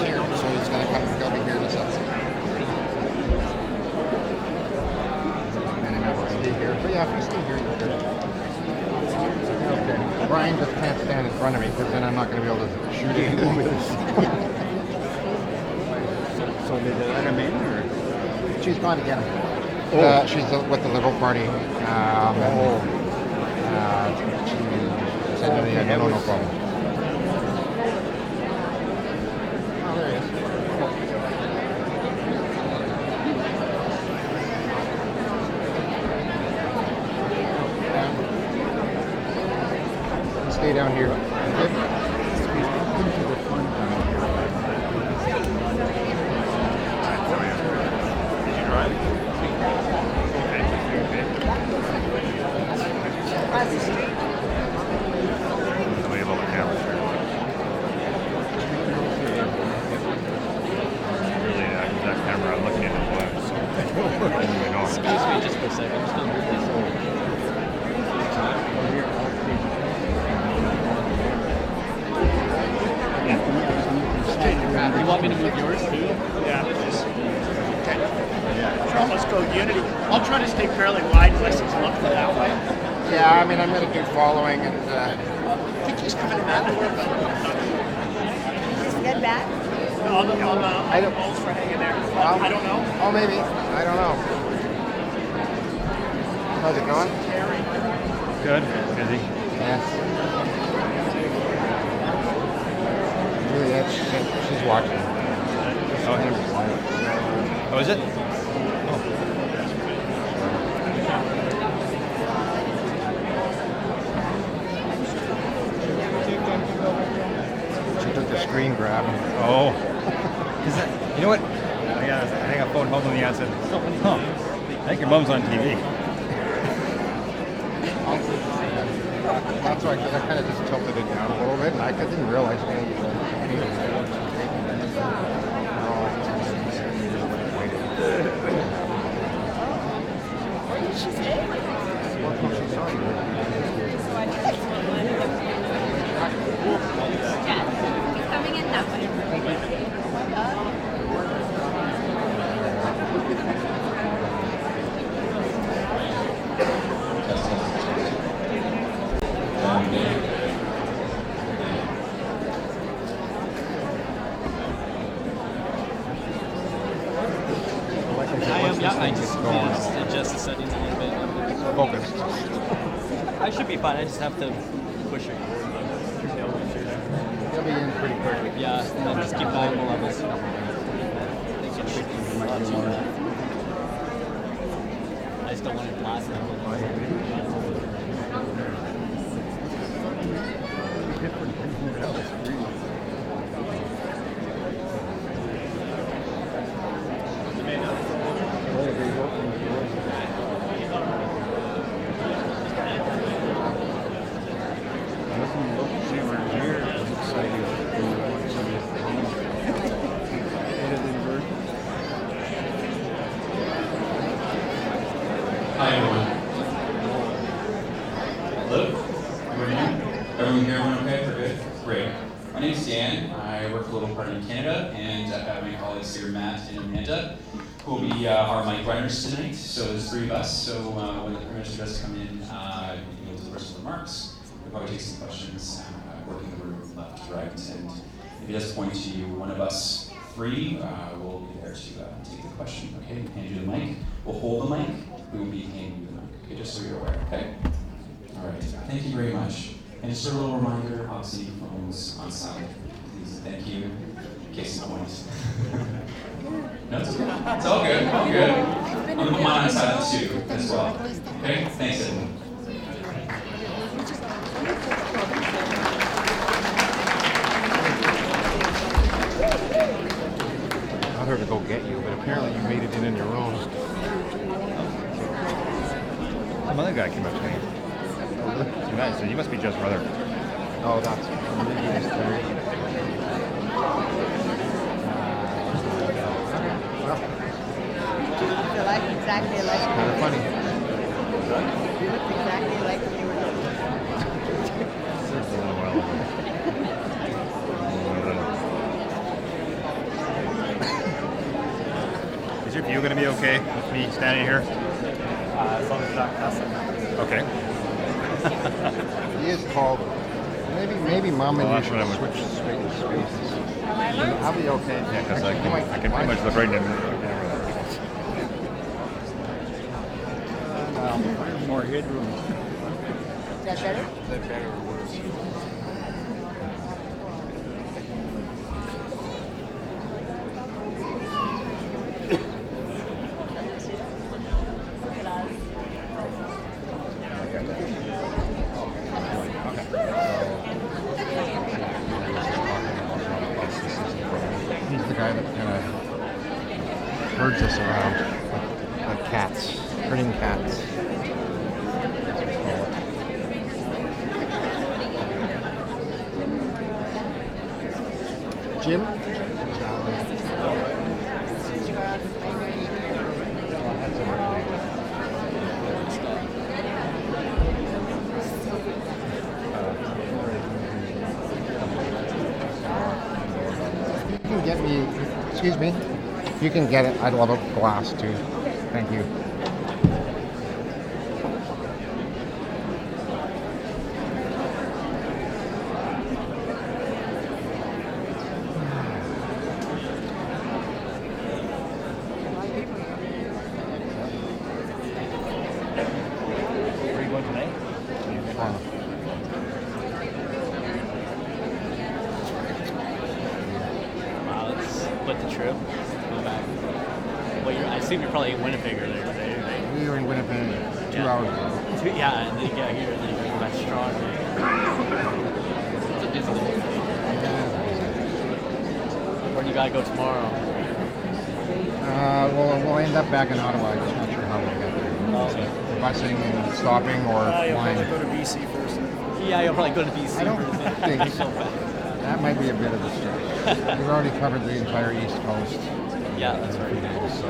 here, so he's going to come and be here in a second. And I'm going to stay here. But yeah, if you stay here, you're good. Okay. Brian just can't stand in front of me because then I'm not going to be able to shoot him. So did they let him in, or? She's gone to get him. She's with the Liberal Party. She said no problem. Oh, there he is. Stay down here. Into the front. Did you drive? Across the street. We have all the cameras here. Really, that camera, I'm looking at the lens. Excuse me just for a second. I'm just going to move this over. You want me to move yours too? Yeah, please. Okay. Sure, let's go Unity. I'll try to stay fairly wide unless he's looking that way. Yeah, I mean, I'm going to do following and. I think he's coming in that door, but Just get back. all the balls for hanging there. I don't know. Oh, maybe. I don't know. How's it going? Good. Busy. Yeah. Juliette, she's watching. Oh, is it? She took the screen grab. Oh. Is that, you know what? I think I phoned home and the answer said, huh, I think your mom's on TV. That's why, because I kind of just tilted it down a little bit, and I didn't realize any of the. What did she say? Yeah, he's coming in that way. I just adjust the settings a little bit. Focused. I should be fine. I just have to push it. He'll be in pretty quick. Yeah, and then just keep volume levels. They can trick you a lot too. I just don't want it blasting. Hi everyone. Hello? Everyone here? Everyone okay? We're good? Great. My name is Dan. I work for a little party in Canada, and I have my colleagues here, Matt and Amanda, who will be our mic runners tonight. So there's three of us. So when the Prime Minister does come in, you'll do the first remarks. We'll probably take some questions, working the room left to right. And if he does point to one of us three, we'll be there to take the question. Okay? We'll hand you the mic. We'll hold the mic. We will be handing you the mic. Okay? Just so you're aware. Okay? All right. Thank you very much. And just a little reminder, obviously, phones on silent. Please, thank you. Case in point. No, it's okay. It's all good. All good. I'm going to put mine on silent too, as well. Okay? Thanks, everyone. I heard to go get you, but apparently you made it in your own. Some other guy came up to me. Some guy said, you must be Jeff's brother. Oh, that's Indigenous there. You look exactly like Kind of funny. you look exactly like you were. you going to be okay with me standing here? As long as it's not cussing. Okay. He is called. Maybe Mom and Well, you that's should what I would- switch spaces. I'll be okay. Yeah, because I Actually, you might- can pretty much look right in the More headroom. Is that better? Is that better or worse? He's the guy that kind of herds us around like cats, herding cats. Jim? You can get me, excuse me, if you can get it, I'd love a glass too. Thank you. Where are you going tonight? Wow, let's split the trip. Go back. Well, I assume you're probably in Winnipeg earlier today, right? We were in Winnipeg 2 hours ago. Yeah, and then you get here, and then you go back strong. It's a busy day. Where do you gotta go tomorrow? We'll end up back in Ottawa. I'm just not sure how we'll get there. Okay. Busing and stopping or You'll flying. probably go to BC first. Yeah, you'll probably go to BC I don't first. think and so. go back. That might be a bit of a stretch. We've already covered the entire East Coast. Yeah, that's right. So.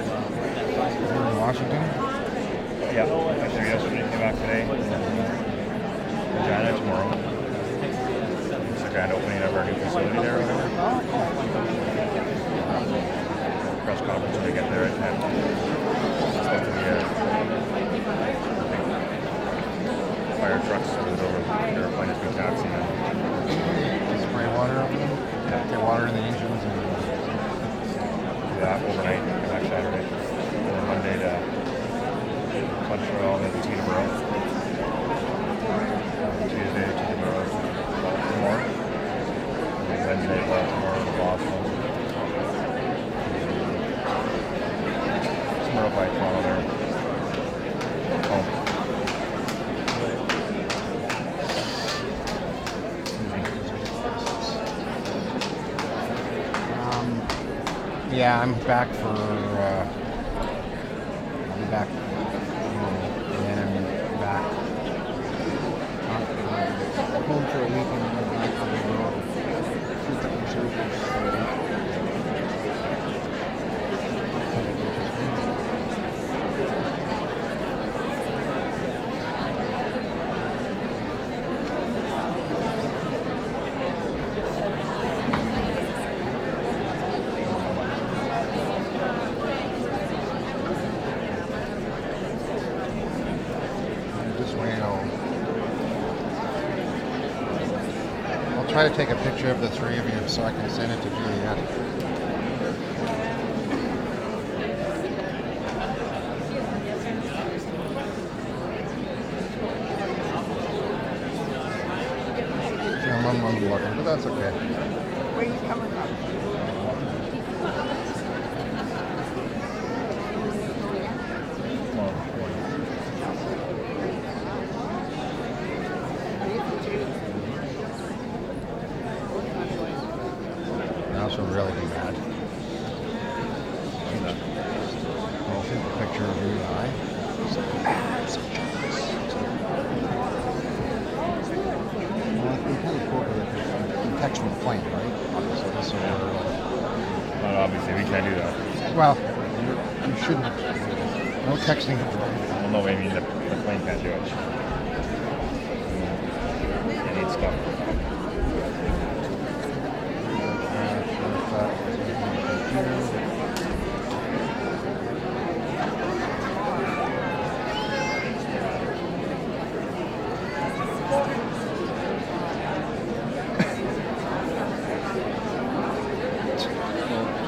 You're in Washington? Yeah, I was there yesterday, came back today. Regina tomorrow. It's the grand opening of our new facility there or whatever. Press conference when we get there at 10. It's supposed to be fire trucks with over the airplane has been taxiing them. Spray water up them? Get water in the engines and Do that overnight, come back Saturday. And then Monday to Montreal, then to Teterboro. Tuesday to Teterboro, Baltimore. And Wednesday, Baltimore to Boston. Tomorrow by Toronto there. Home. yeah, I'm back for I'll be back and then I'm back home for a week and then I'm back on the road. Two different surgeries. I'll try to take a picture of the three of you so I can send it to Juliet. Yeah, I'm looking, but that's okay. Where are you coming from? really be mad. I'll take a picture of you and I. Well, we kind of quote her you text from the plane, right? Obviously, so we're Obviously, we can't do that. well, you shouldn't. No texting. Well, no, I mean, the plane can't do it. It needs stuff.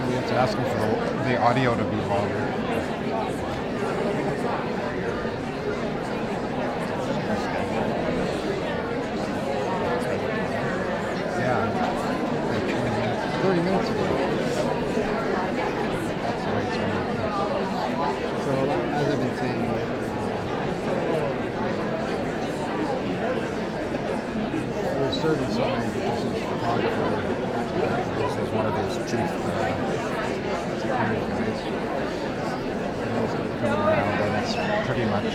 We have to ask them for the audio to be longer. Yeah, like 30 minutes ago. That's the way it's running. So, as I've been saying, there's certain signs that this is photographer. This is one of his chief security guys. And he's coming around, and it's pretty much.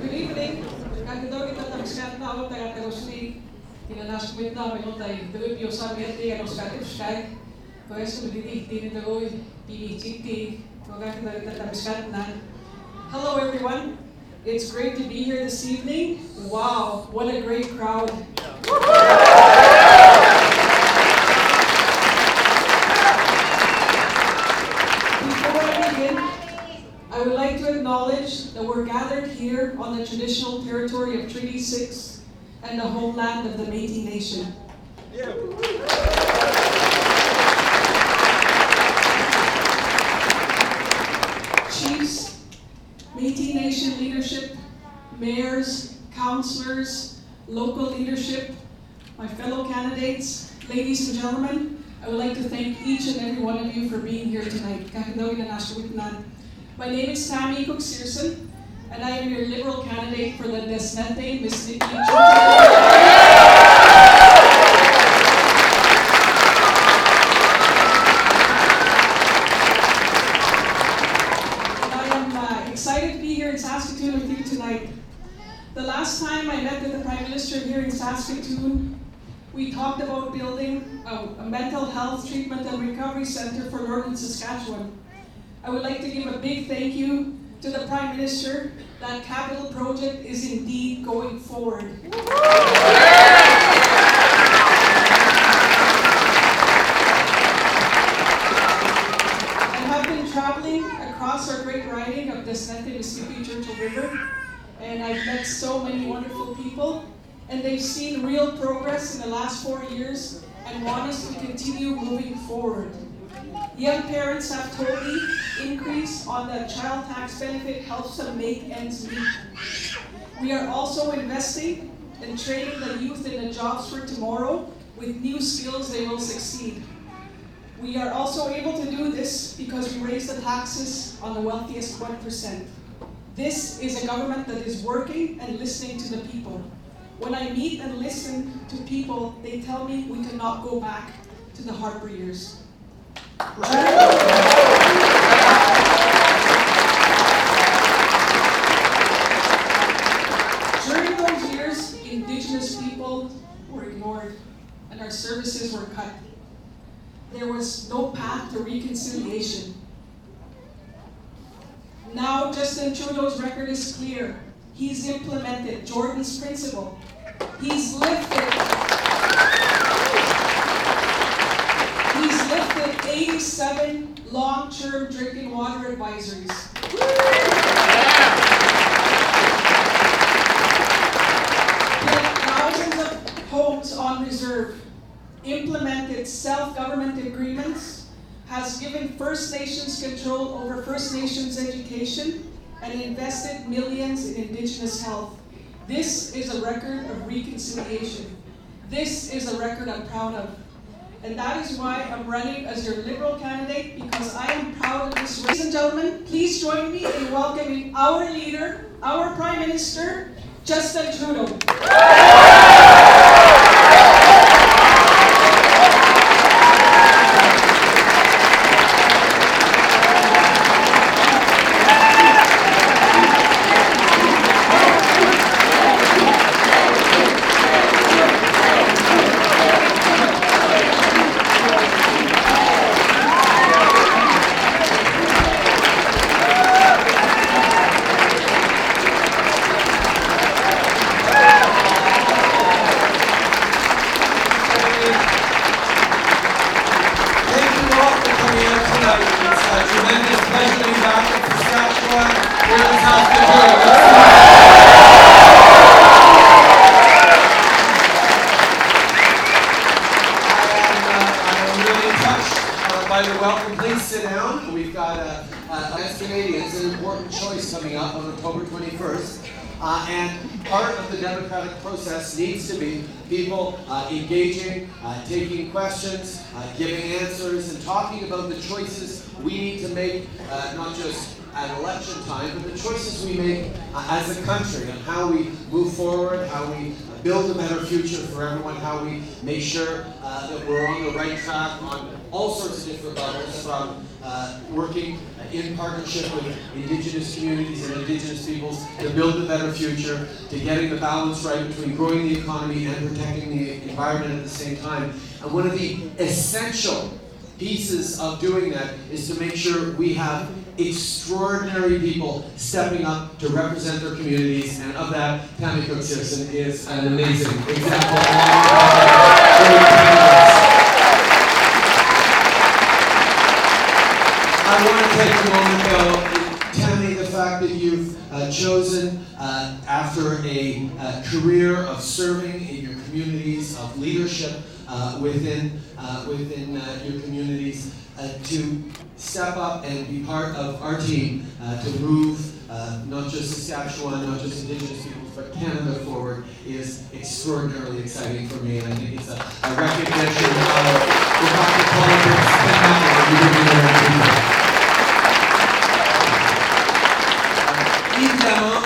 Good evening. Kakadogit at ang skat na ako taga-Tagausli. Tinanaskwit na ako tayo. Tulog yung sabi at iyan ang skat. Kaya sa madidig, tinitagoy, pinichiti. Kakadogit at ang skat na. Hello everyone. It's great to be here this evening. Wow, what a great crowd. Before I begin, I would like to acknowledge that we're gathered here on the traditional territory of Treaty 6 and the homeland of the Métis Nation. Chiefs, Métis Nation leadership, mayors, councillors, local leadership, my fellow candidates, ladies and gentlemen, I would like to thank each and every one of you for being here tonight. My name is Tammy Cook-Searson, and I am your Liberal candidate for the Desnete, Miss Nikki. Excited to be here in Saskatoon with you tonight. The last time I met with the Prime Minister here in Saskatoon, we talked about building a mental health treatment and recovery center for Northern Saskatchewan. I would like to give a big thank you to the Prime Minister. That capital project is indeed going forward. I have been traveling across our great riding of Desnete, Mississippi, Churchill River, and I've met so many wonderful people, and they've seen real progress in the last 4 years and want us to continue moving forward. Young parents have told me increase on the child tax benefit helps them make ends meet. We are also investing in training the youth in the jobs for tomorrow. With new skills, they will succeed. We are also able to do this because we raise the taxes on the wealthiest 1%. This is a government that is working and listening to the people. When I meet and listen to people, they tell me we cannot go back to the Harper years. During those years, Indigenous people were ignored and our services were cut. There was no path to reconciliation. Now Justin Trudeau's record is clear. He's implemented Jordan's principle. He's lifted 87 long-term drinking water advisories. Put thousands of homes on reserve, implemented self-government agreements, has given First Nations control over First Nations education, and invested millions in Indigenous health. This is a record of reconciliation. This is a record I'm proud of. And that is why I'm running as your Liberal candidate, because I am proud of this. Ladies and gentlemen, please join me in welcoming our leader, our Prime Minister, Justin Trudeau. By the welcome, please sit down. We've got as Canadians an important choice coming up on October 21st. And part of the democratic process needs to be people engaging, taking questions, giving answers, and talking about the choices we need to make, not just at election time, but the choices we make as a country on how we move forward, how we build a better future for everyone, how we make sure that we're on the right track on all sorts of different levels, from working in partnership with Indigenous communities and Indigenous peoples to build a better future, to getting the balance right between growing the economy and protecting the environment at the same time. And one of the essential pieces of doing that is to make sure we have extraordinary people stepping up to represent their communities, and of that, Tammy Cook-Searson is an amazing example. I want to take a moment though, Tammy, the fact that you've chosen, after a career of serving in your communities, of leadership within your communities, to step up and be part of our team to move not just Saskatchewan, not just Indigenous peoples, but Canada forward is extraordinarily exciting for me, and I think it's a recognition of the fact that politics can happen when you live in Demo,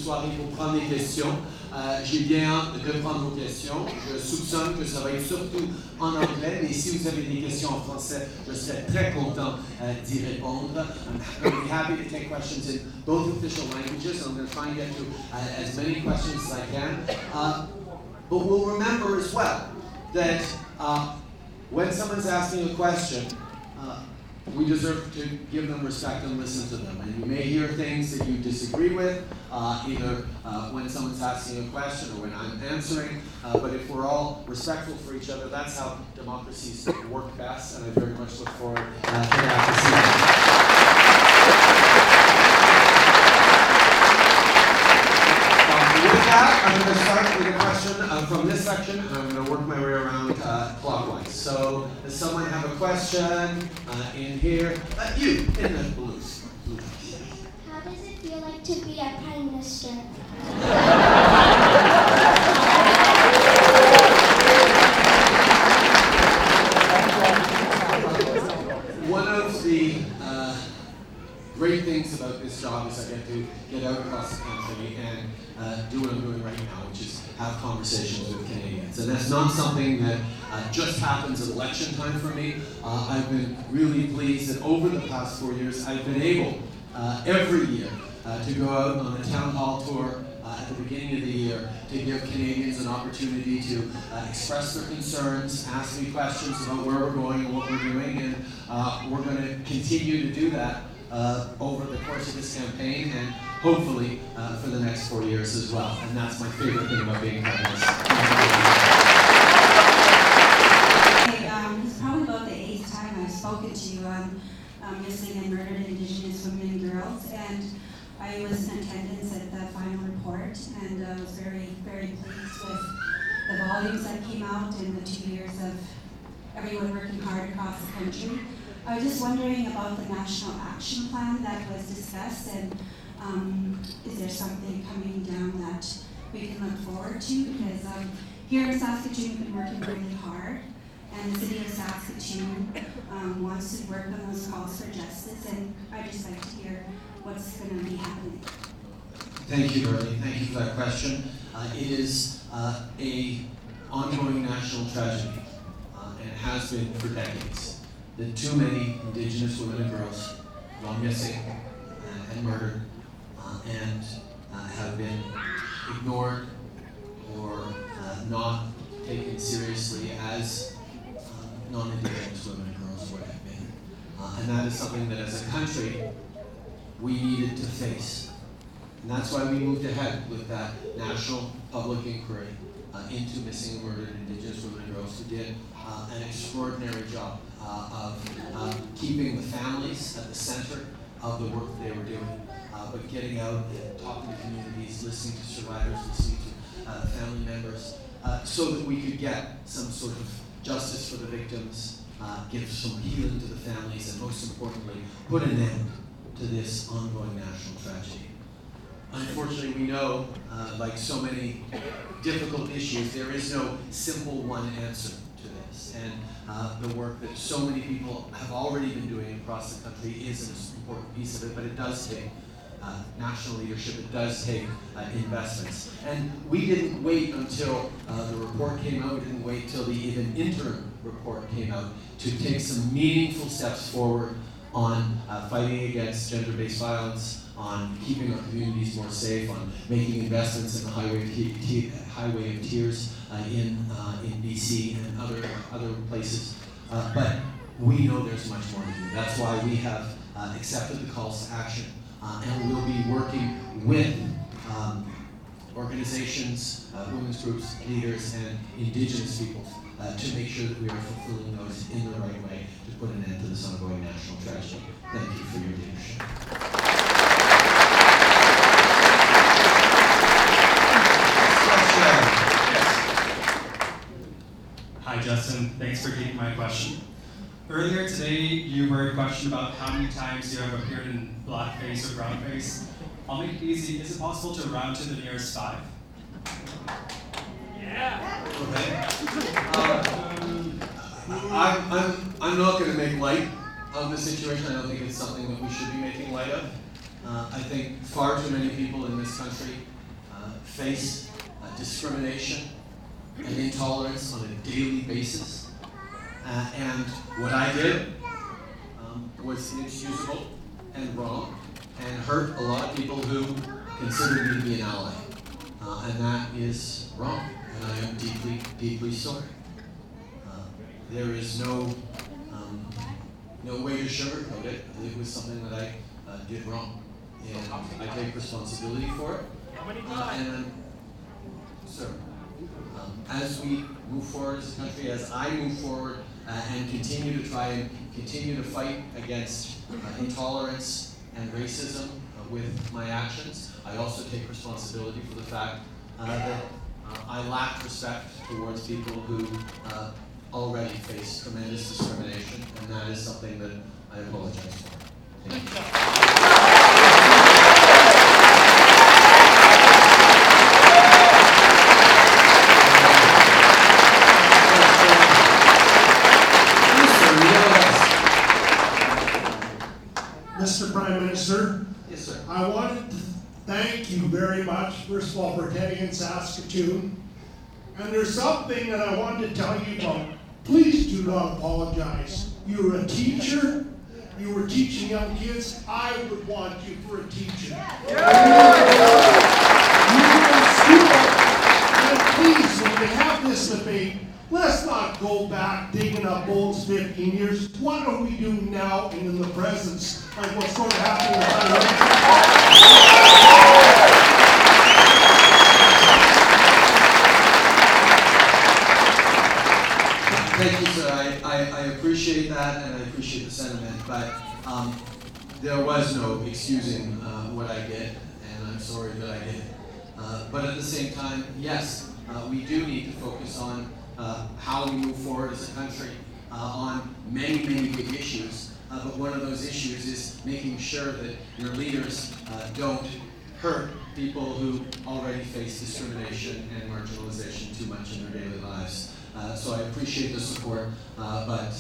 soirée pour prendre des questions. J'ai bien hâte de prendre vos questions. Je soupçonne que ça va être surtout en anglais, mais si vous avez des questions en français, je serai très content d'y répondre. I'm going to be happy to take questions in both official languages, and I'm going to try and get to as many questions as I can. But we'll remember as well that when someone's asking a question, we deserve to give them respect and listen to them. And you may hear things that you disagree with, either when someone's asking a question or when I'm answering. But if we're all respectful for each other, that's how democracies work best. And I very much look forward to that this evening. With that, I'm going to start with a question from this section, and I'm going to work my way around clockwise. So, does someone have a question in here? You, in the blues. How does it feel like to be a prime minister? One of the great things about this job is I get to get out across the country and do what I'm doing right now, which is have conversations with Canadians. And that's not something that just happens at election time for me. I've been really pleased that over the past 4 years, I've been able every year to go out on a town hall tour at the beginning of the year to give Canadians an opportunity to express their concerns, ask me questions about where we're going and what we're doing, and we're going to continue to do that over the course of this campaign and hopefully for the next 4 years as well. And that's my favorite thing about being Prime Minister. It's probably about the 8th time I've spoken to you on missing and murdered Indigenous women and girls, and I was in attendance at the final report, and I was very, very pleased with the volumes that came out in the 2 years of everyone working hard across the country. I was just wondering about the national action plan that was discussed, and is there something coming down that we can look forward to? Because here in Saskatoon, we've been working really hard, and the city of Saskatoon wants to work on those calls for justice, and I'd just like to hear what's going to be happening. Thank you, Bernie. Thank you for that question. It is an ongoing national tragedy, and it has been for decades, that too many Indigenous women and girls gone missing and murdered and have been ignored or not taken seriously as non-Indigenous women and girls would have been. And that is something that as a country we needed to face. And that's why we moved ahead with that national public inquiry into missing and murdered Indigenous women and girls who did an extraordinary job of keeping the families at the center of the work that they were doing, but getting out and talking to communities, listening to survivors, listening to family members, so that we could get some sort of justice for the victims, give some healing to the families, and most importantly, put an end to this ongoing national tragedy. Unfortunately, we know, like so many difficult issues, there is no simple one answer to this. And the work that so many people have already been doing across the country is an important piece of it, but it does take national leadership, it does take investments. And we didn't wait until the report came out, we didn't wait until the even interim report came out to take some meaningful steps forward on fighting against gender-based violence, on keeping our communities more safe, on making investments in the Highway of Tears in BC and other places. But we know there's much more to do. That's why we have accepted the calls to action, and we'll be working with organizations, women's groups, leaders, and Indigenous peoples to make sure that we are fulfilling those in the right way to put an end to this ongoing national tragedy. Thank you for your leadership. Hi, Justin. Thanks for taking my question. Earlier today, you were questioned about how many times you have appeared in blackface or brownface. I'll make it easy. Is it possible to round to the nearest 5? Yeah. I'm not going to make light of the situation. I don't think it's something that we should be making light of. I think far too many people in this country face discrimination and intolerance on a daily basis. And what I did was inexcusable and wrong and hurt a lot of people who considered me to be an ally. And that is wrong, and I am deeply, deeply sorry. There is no way to sugarcoat it. It was something that I did wrong, and I take responsibility for it. Sir, as we move forward as a country, as I move forward and continue to try and continue to fight against intolerance and racism with my actions, I also take responsibility for the fact that I lack respect towards people who already face tremendous discrimination, and that is something that I apologize for. Thank you. Mr. Prime Minister, yes, sir. I wanted to thank you very much, first of all, for attending in Saskatoon. And there's something that I wanted to tell you about. Please do not apologize. You were a teacher. You were teaching young kids. I would want you for a teacher. You were in school. And please, when we have this debate, let's not go back digging up bones 15 years. What do we do now and in the present? Like what's going to happen with Thank you, sir. I appreciate that, and I appreciate the sentiment, but there was no excusing what I did, and I'm sorry that I did. But at the same time, yes, we do need to focus on how we move forward as a country on many, many big issues. But one of those issues is making sure that your leaders don't hurt people who already face discrimination and marginalization too much in their daily lives. So I appreciate the support, but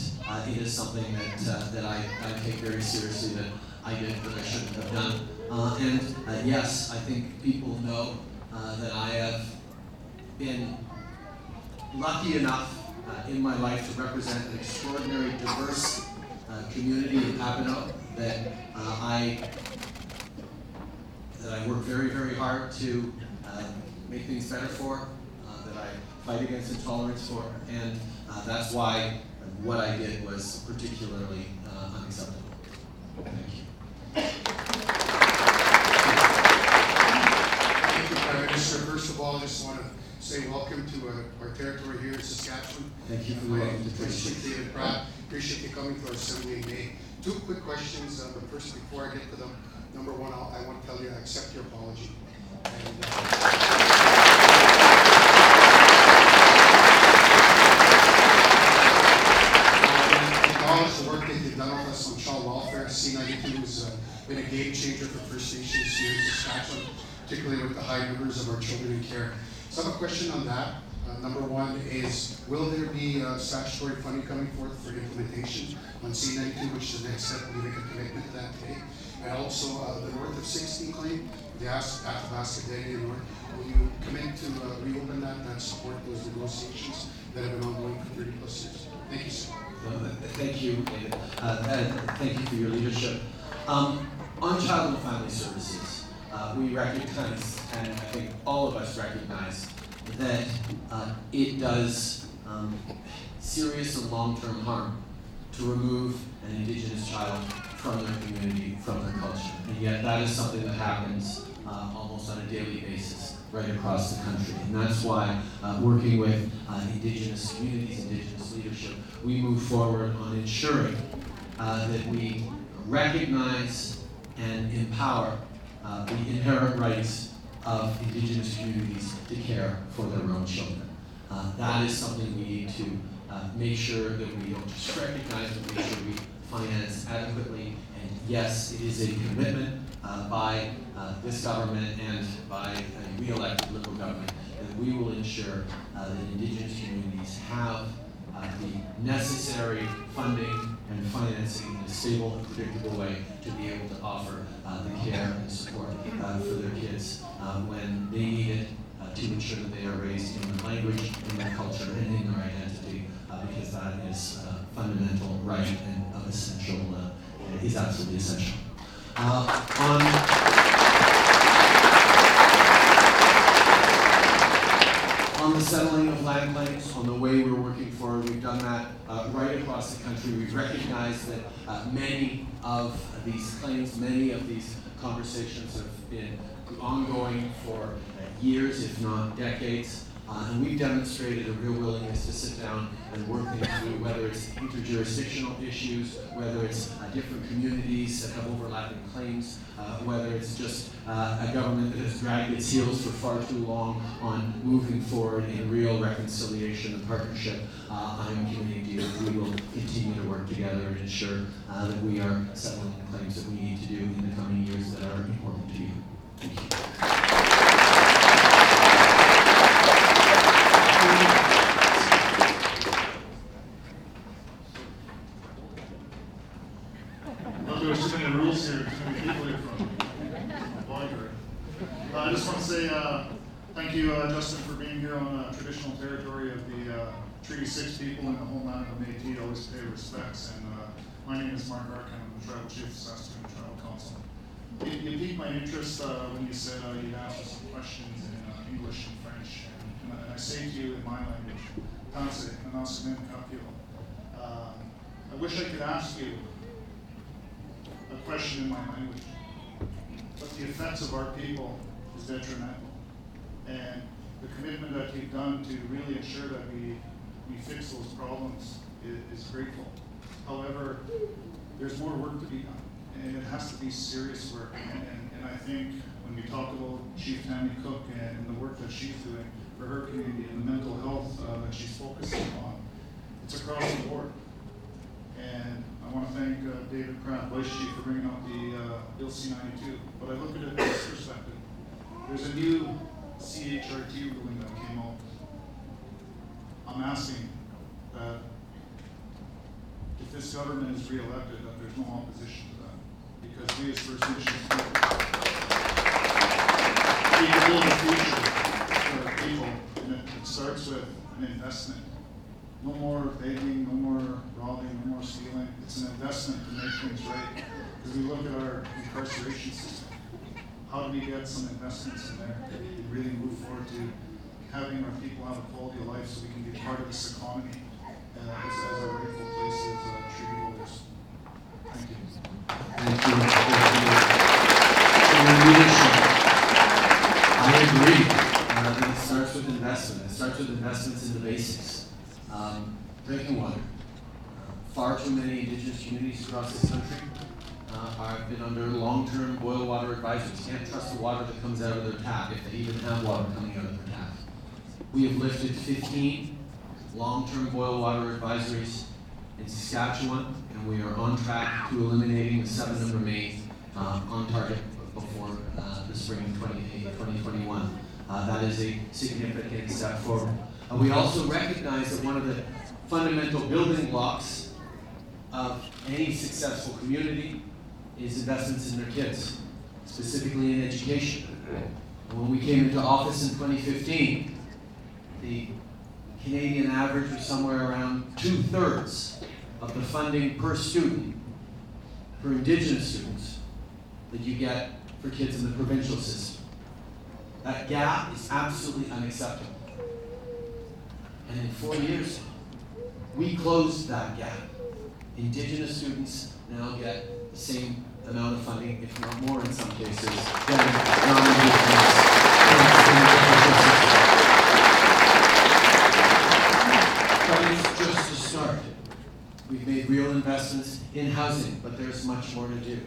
it is something that I take very seriously that I did that I shouldn't have done. And yes, I think people know that I have been lucky enough in my life to represent an extraordinary, diverse community in Papineau that I work very, very hard to make things better for, that I fight against intolerance for, and that's why what I did was particularly unacceptable. Thank you. Thank you, Prime Minister. First of all, I just want to say welcome to our territory here in Saskatchewan. Thank you for the welcome to appreciate David Pratt. Appreciate you coming to our assembly in May. Two quick questions, but first, before I get to them, number one, I want to tell you I accept your apology. And, acknowledge the work that you've done with us on child welfare. C92 has been a game changer for First Nations here in Saskatchewan, particularly with the high numbers of our children in care. So I have a question on that. Number one is, will there be statutory funding coming forth for implementation on C92, which is the next step? We make a commitment to that today. And also the North of 16 claim, the Athabasca Day North, will you commit to reopen that and support those negotiations that have been ongoing for 30 plus years? Thank you, sir. Thank you, David. Thank you for your leadership. On Child and Family Services, we recognize, and I think all of us recognize, that it does serious and long-term harm to remove an Indigenous child from their community, from their culture. And yet that is something that happens almost on a daily basis right across the country. And that's why working with Indigenous communities, Indigenous leadership, we move forward on ensuring that we recognize and empower the inherent rights of Indigenous communities to care for their own children. That is something we need to make sure that we don't just recognize, but make sure we finance adequately. And yes, it is a commitment by this government and by a re-elected Liberal government that we will ensure that Indigenous communities have the necessary funding and financing in a stable and predictable way to be able to offer the care and support for their kids when they need it to ensure that they are raised in their language, in their culture, and in their identity, because that is fundamental right and of essential, is absolutely essential. On the settling of land claims, on the way we're working forward, we've done that right across the country. We've recognized that many of these claims, many of these conversations have been ongoing for years, if not decades. And we've demonstrated a real willingness to sit down and work through whether it's interjurisdictional issues, whether it's different communities that have overlapping claims, whether it's just a government that has dragged its heels for far too long on moving forward in real reconciliation and partnership. I'm committing to you that we will continue to work together and ensure that we are settling the claims that we need to do in the coming years that are important to you. Thank you. Well, there's too many rules here, too many people here from Library. I just want to say thank you, Justin, for being here on traditional territory of the Treaty 6 people and the homeland of the Métis. Always pay respects. And my name is Mark Arkin. I'm the Tribal Chief of Saskatoon Tribal Council. You piqued my interest when you said you'd ask us some questions in English and French. And I say to you in my language, Tanse, Nanasamin Kapio. I wish I could ask you a question in my language, but the effects of our people is detrimental. And the commitment that you've done to really ensure that we fix those problems is grateful. However, there's more work to be done, and it has to be serious work. And I think when we talk about Chief Tammy Cook and the work that she's doing for her community and the mental health that she's focusing on, it's across the board. And I want to thank David Pratt, Vice Chief, for bringing up the Bill C-92. But I look at it from this perspective. There's a new CHRT ruling that came out. I'm asking that if this government is re-elected, that there's no opposition to that. Because we as First Nations people, we can build a future for our people, and it starts with an investment. No more begging, no more robbing, no more stealing. It's an investment to make things right. Because we look at our incarceration system. How do we get some investments in there and really move forward to having our people have a quality of life so we can be part of this economy as our rightful place as treaty holders? Thank you. Thank you. I agree. It starts with investment. It starts with investments in the basics. Drinking water. Far too many Indigenous communities across this country have been under long-term boil water advisories. Can't trust the water that comes out of their tap if they even have water coming out of their tap. We have lifted 15 long-term boil water advisories in Saskatchewan, and we are on track to eliminating the 7 that remain on target before the spring of 2021. That is a significant step forward. We also recognize that one of the fundamental building blocks of any successful community is investments in their kids, specifically in education. And when we came into office in 2015, the Canadian average was somewhere around 2/3 of the funding per student for Indigenous students that you get for kids in the provincial system. That gap is absolutely unacceptable. And in 4 years, we closed that gap. Indigenous students now get the same amount of funding, if not more in some cases, than non-Indigenous. But it's just a start. We've made real investments in housing, but there's much more to do.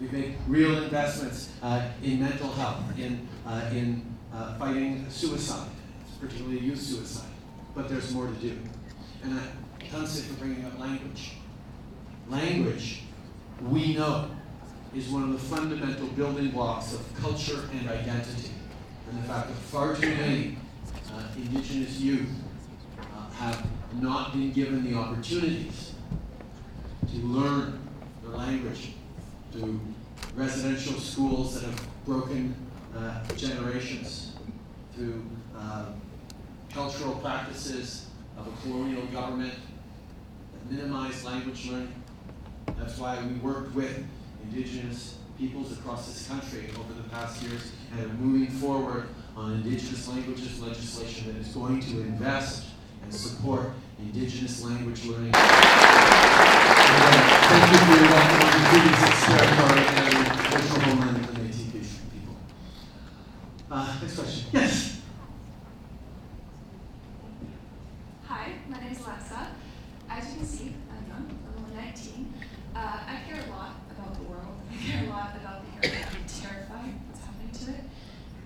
We've made real investments in mental health, in fighting suicide, particularly youth suicide. But there's more to do. And I thank you for bringing up language. Language, we know, is one of the fundamental building blocks of culture and identity. And the fact that far too many Indigenous youth have not been given the opportunities to learn their language through residential schools that have broken generations, through cultural practices of a colonial government that minimized language learning. That's why we worked with Indigenous peoples across this country over the past years and are moving forward on Indigenous languages legislation that is going to invest and support Indigenous language learning. Thank you for your welcome on the Treaties Territory and Traditional Homeland of the Métis people. Next question. Yes. Hi, my name is Alexa. As you can see, I'm young. I'm only 19. I care a lot about the world. I care a lot about the area. I'm terrified what's happening to it.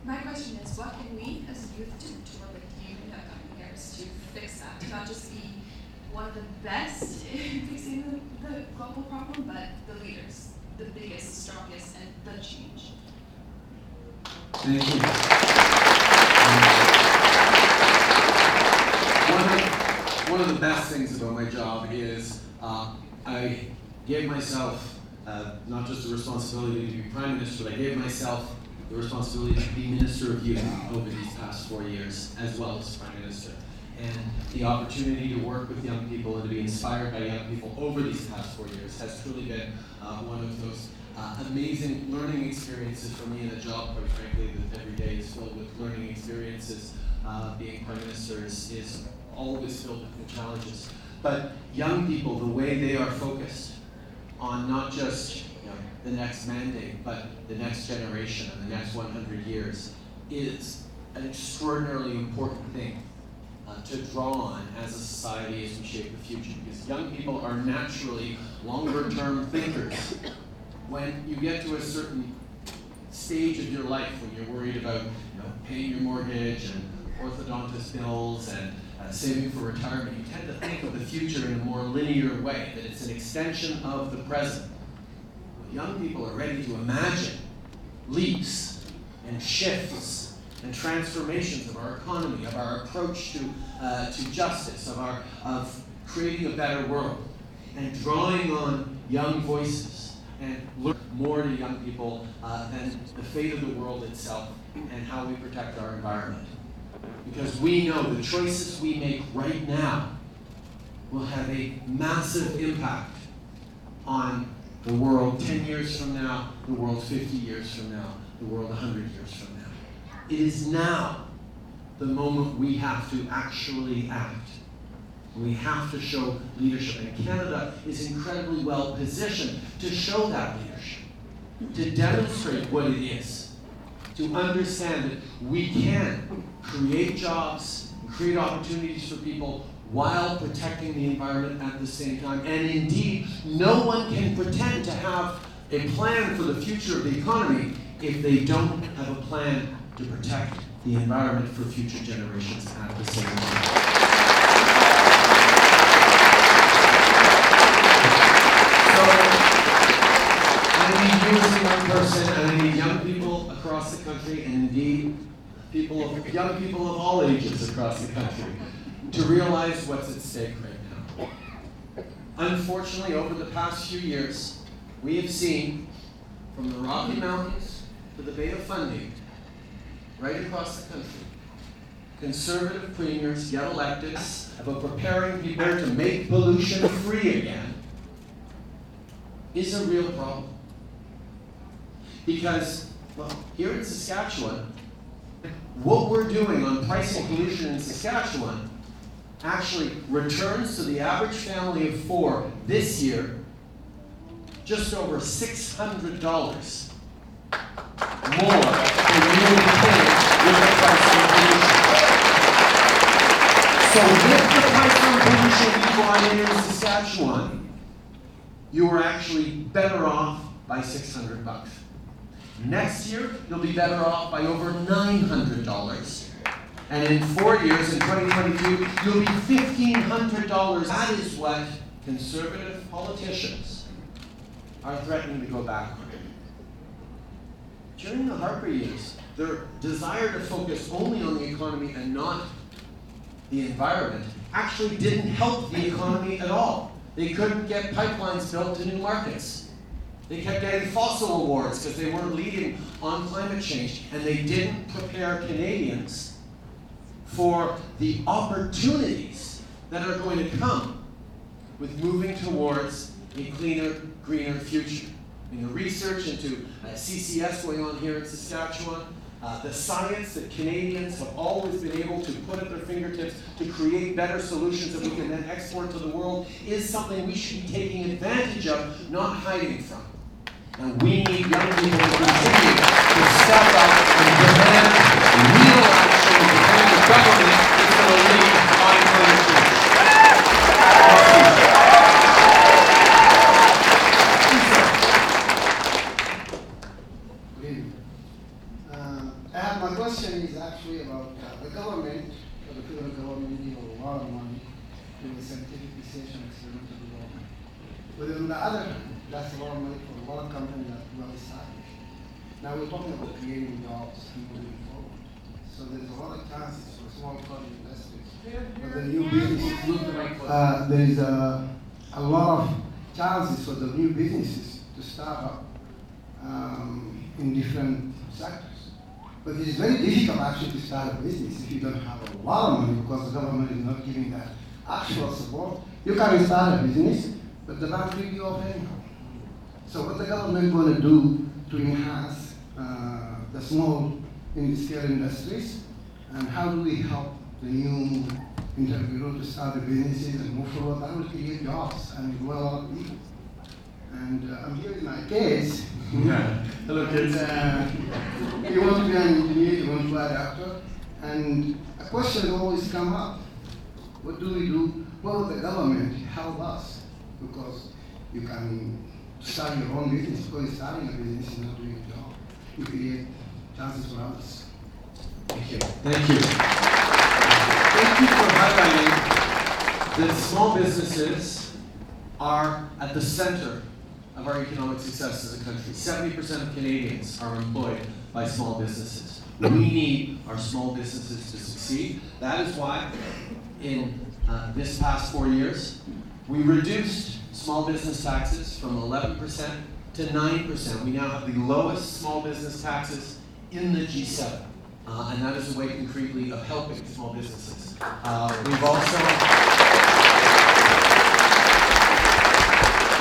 My question is, what can we as youth do to work with you in the upcoming years to fix that? To not just be one of the best in fixing the global problem, but the leaders, the biggest, strongest, and the change. Thank you. One of the best things about my job is I gave myself not just the responsibility to be Prime Minister, but I gave myself the responsibility to be Minister of Youth over these past 4 years, as well as Prime Minister. And the opportunity to work with young people and to be inspired by young people over these past 4 years has truly been one of those amazing learning experiences for me in a job, quite frankly, that every day is filled with learning experiences. Being Prime Minister is always filled with new challenges. But young people, the way they are focused on not just the next mandate, but the next generation and the next 100 years is an extraordinarily important thing to draw on as a society as we shape the future. Because young people are naturally longer-term thinkers. When you get to a certain stage of your life, when you're worried about paying your mortgage and orthodontist bills and saving for retirement, you tend to think of the future in a more linear way, that it's an extension of the present. Well, young people are ready to imagine leaps and shifts and transformations of our economy, of our approach to justice, of creating a better world, and drawing on young voices and look more to young people than the fate of the world itself and how we protect our environment. Because we know the choices we make right now will have a massive impact on the world 10 years from now, the world 50 years from now, the world 100 years from now. It is now the moment we have to actually act. We have to show leadership, and Canada is incredibly well positioned to show that leadership, to demonstrate what it is, to understand that we can create jobs, and create opportunities for people while protecting the environment at the same time. And indeed, no one can pretend to have a plan for the future of the economy if they don't have a plan to protect the environment for future generations at the same time. So, I need you as a young person, and I need young people across the country, and indeed young people of all ages across the country, to realize what's at stake right now. Unfortunately, over the past few years, we have seen from the Rocky Mountains to the Bay of Fundy, right across the country, conservative premiers get elected about preparing people to make pollution free again is a real problem. Because, well, here in Saskatchewan, what we're doing on pricing pollution in Saskatchewan actually returns to the average family of 4 this year just over $600 more than you would pay with the price on pollution. So with the price on pollution you brought in Saskatchewan, you are actually better off by $600. Next year, you'll be better off by over $900. And in 4 years, in 2022, you'll be $1,500. That is what conservative politicians are threatening to go back on. During the Harper years, their desire to focus only on the economy and not the environment actually didn't help the economy at all. They couldn't get pipelines built to new markets. They kept getting fossil awards because they weren't leading on climate change, and they didn't prepare Canadians for the opportunities that are going to come with moving towards a cleaner, greener future. The research into CCS going on here in Saskatchewan, the science that Canadians have always been able to put at their fingertips to create better solutions that we can then export to the world is something we should be taking advantage of, not hiding from. And we need young people to continue to step up and demand real action, demand the government is going to lead on climate change. My question is actually about the government, the federal government give a lot of money to the scientification experimental development. But on the other hand, that's a lot of money for a lot of companies that well established. Now we're talking about creating jobs and moving forward. So there's a lot of chances for small private investors. But the new businesses, there is a lot of chances for the new businesses to start up in different sectors. But it is very difficult actually to start a business if you don't have a lot of money because the government is not giving that actual support. You can start a business, but the bank will be off anyhow. So what the government going to do to enhance the small scale industries, and how do we help the new entrepreneurs to start the businesses and move forward? That will create jobs and employ a lot of people. And I'm here in my case. Yeah. Hello, kids. You want to be an engineer, you want to be a doctor, and a question always come up. What do we do? Well, the government help us because you can start your own business. Because starting a business is not doing a job. You create chances for others. Thank you. Thank you. Thank you for highlighting that small businesses are at the center of our economic success as a country. 70% of Canadians are employed by small businesses. We need our small businesses to succeed. That is why in this past 4 years, we reduced small business taxes from 11% to 9%. We now have the lowest small business taxes in the G7. And that is a way concretely of helping small businesses. We've also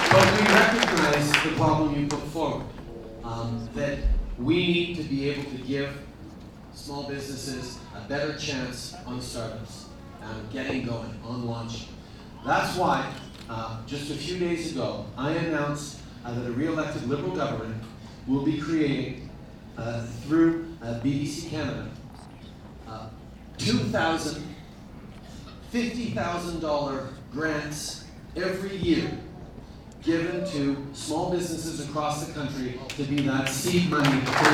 But we recognize the problem you put forward, that we need to be able to give small businesses a better chance on startups, getting going, on launching. That's why, just a few days ago, I announced that a re-elected Liberal government will be creating, through BDC Canada, $2,000, $50,000 grants every year given to small businesses across the country to be that seed money for the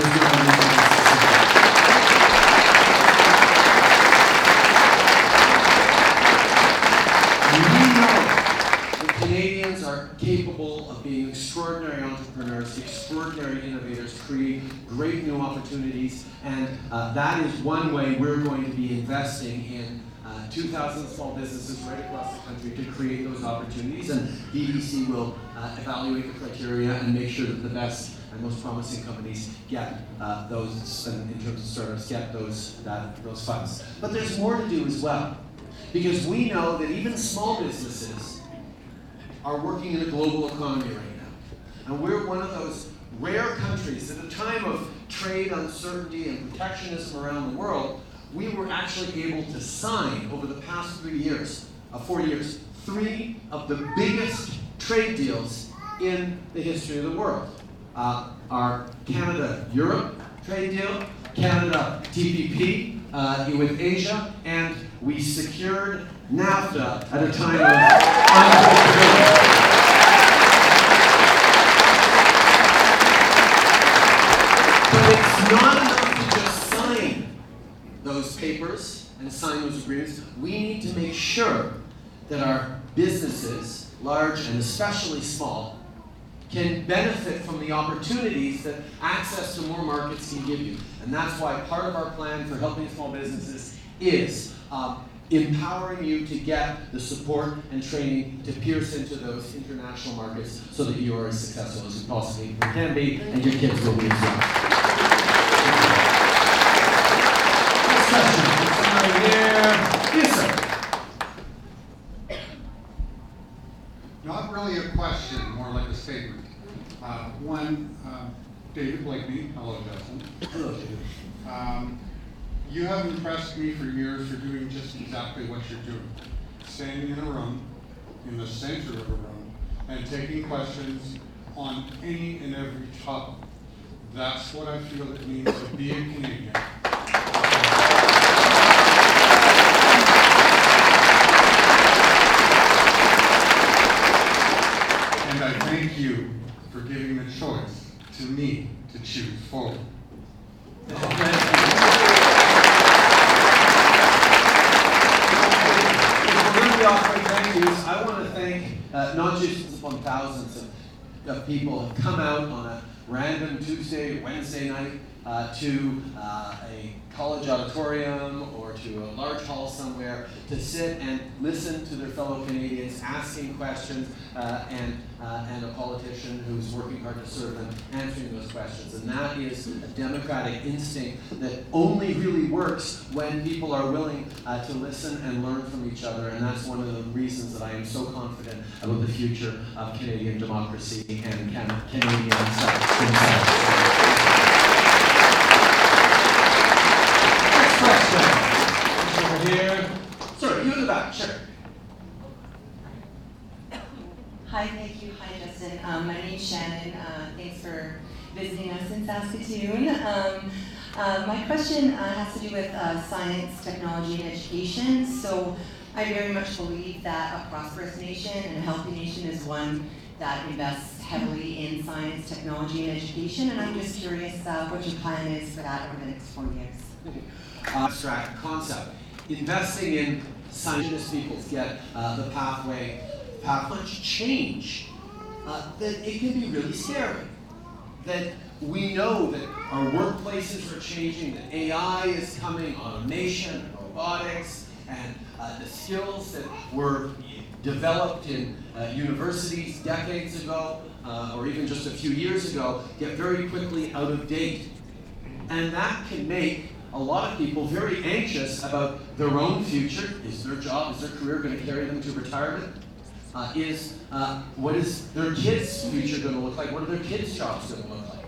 We know that Canadians are capable of being extraordinary entrepreneurs, extraordinary innovators, create great new opportunities, and that is one way we're going to be investing in 2,000 small businesses right across the country to create those opportunities, and BDC will evaluate the criteria and make sure that the best and most promising companies get those, in terms of startups, get those funds. But there's more to do as well, because we know that even small businesses are working in a global economy right now. And we're one of those rare countries at a time of trade uncertainty and protectionism around the world. We were actually able to sign over the past 4 years, 3 of the biggest trade deals in the history of the world. Our Canada-Europe trade deal, Canada TPP with Asia, and we secured NAFTA at a time of unpredictability. But it's not enough to just sign those papers and sign those agreements. We need to make sure that our businesses, large and especially small, can benefit from the opportunities that access to more markets can give you. And that's why part of our plan for helping small businesses is empowering you to get the support and training to pierce into those international markets so that you are as successful as you possibly can be, and your kids will be as well. Next question. Not really a question, more like a statement. David Blakeney, hello Justin. Hello, David. You have impressed me for years for doing just exactly what you're doing. Standing in a room, in the center of a room, and taking questions on any and every topic. That's what I feel it means to be a Canadian. And I thank you for giving the choice to me to choose forward. Thank yous. I want to thank not just the thousands of people who have come out on a random Tuesday or Wednesday night to a college auditorium or to a large hall somewhere to sit and listen to their fellow Canadians asking questions and a politician who's working hard to serve them answering those questions. And that is a democratic instinct that only really works when people are willing to listen and learn from each other. And that's one of the reasons that I am so confident about the future of Canadian democracy and Canadians themselves. Question. Over here. Sorry, you in the back, sure. Hi, thank you. Hi, Justin. My name's Shannon. Thanks for visiting us in Saskatoon. My question has to do with science, technology, and education. So I very much believe that a prosperous nation and a healthy nation is one that invests heavily in science, technology, and education. And I'm just curious what your plan is for that over the next 4 years. Abstract concept. Investing in scientists, people get the pathway, much change, that it can be really scary. That we know that our workplaces are changing, that AI is coming, automation, robotics, and the skills that were developed in universities decades ago, or even just a few years ago, get very quickly out of date. And that can make a lot of people very anxious about their own future. Is their job, is their career going to carry them to retirement? What is their kids' future going to look like? What are their kids' jobs going to look like?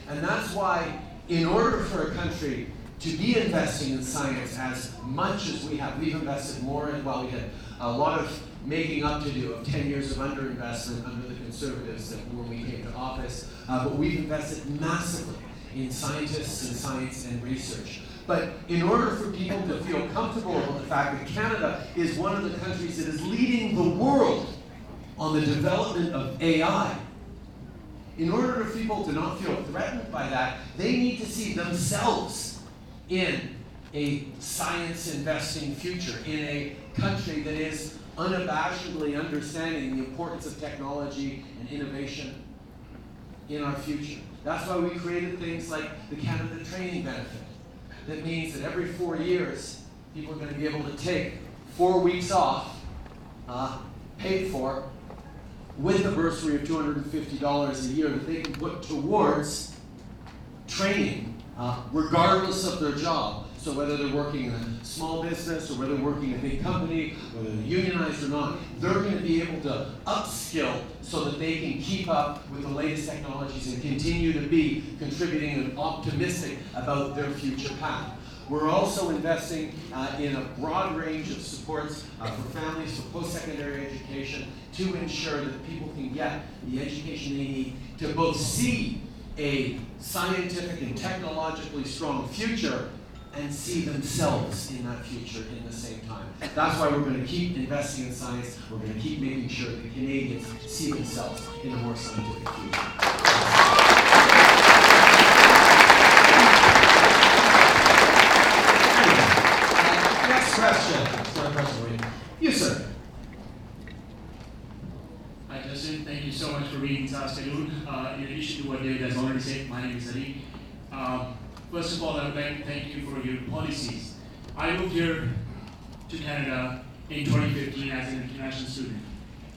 And that's why, in order for a country to be investing in science as much as we have, we've invested more in, well, we had a lot of making up to do of 10 years of underinvestment under the Conservatives when we came to office, but we've invested massively in scientists and science and research. But in order for people to feel comfortable about the fact that Canada is one of the countries that is leading the world on the development of AI, in order for people to not feel threatened by that, they need to see themselves in a science investing future, in a country that is unabashedly understanding the importance of technology and innovation in our future. That's why we created things like the Canada Training Benefit. That means that every 4 years, people are going to be able to take 4 weeks off, paid for, with a bursary of $250 a year that they can put towards training, regardless of their job. So whether they're working in a small business or whether they're working in a big company, whether they're unionized or not, they're going to be able to upskill so that they can keep up with the latest technologies and continue to be contributing and optimistic about their future path. We're also investing in a broad range of supports for families for post-secondary education to ensure that people can get the education they need to both see a scientific and technologically strong future and see themselves in that future in the same time. That's why we're going to keep investing in science. We're going to keep making sure that Canadians see themselves in a more scientific future. Next question. Start a question. You, sir. Hi, Justin. Thank you so much for being in Saskatoon. In addition to what David has already said, my name is Ali. First of all, I would like to thank you for your policies. I moved here to Canada in 2015 as an international student.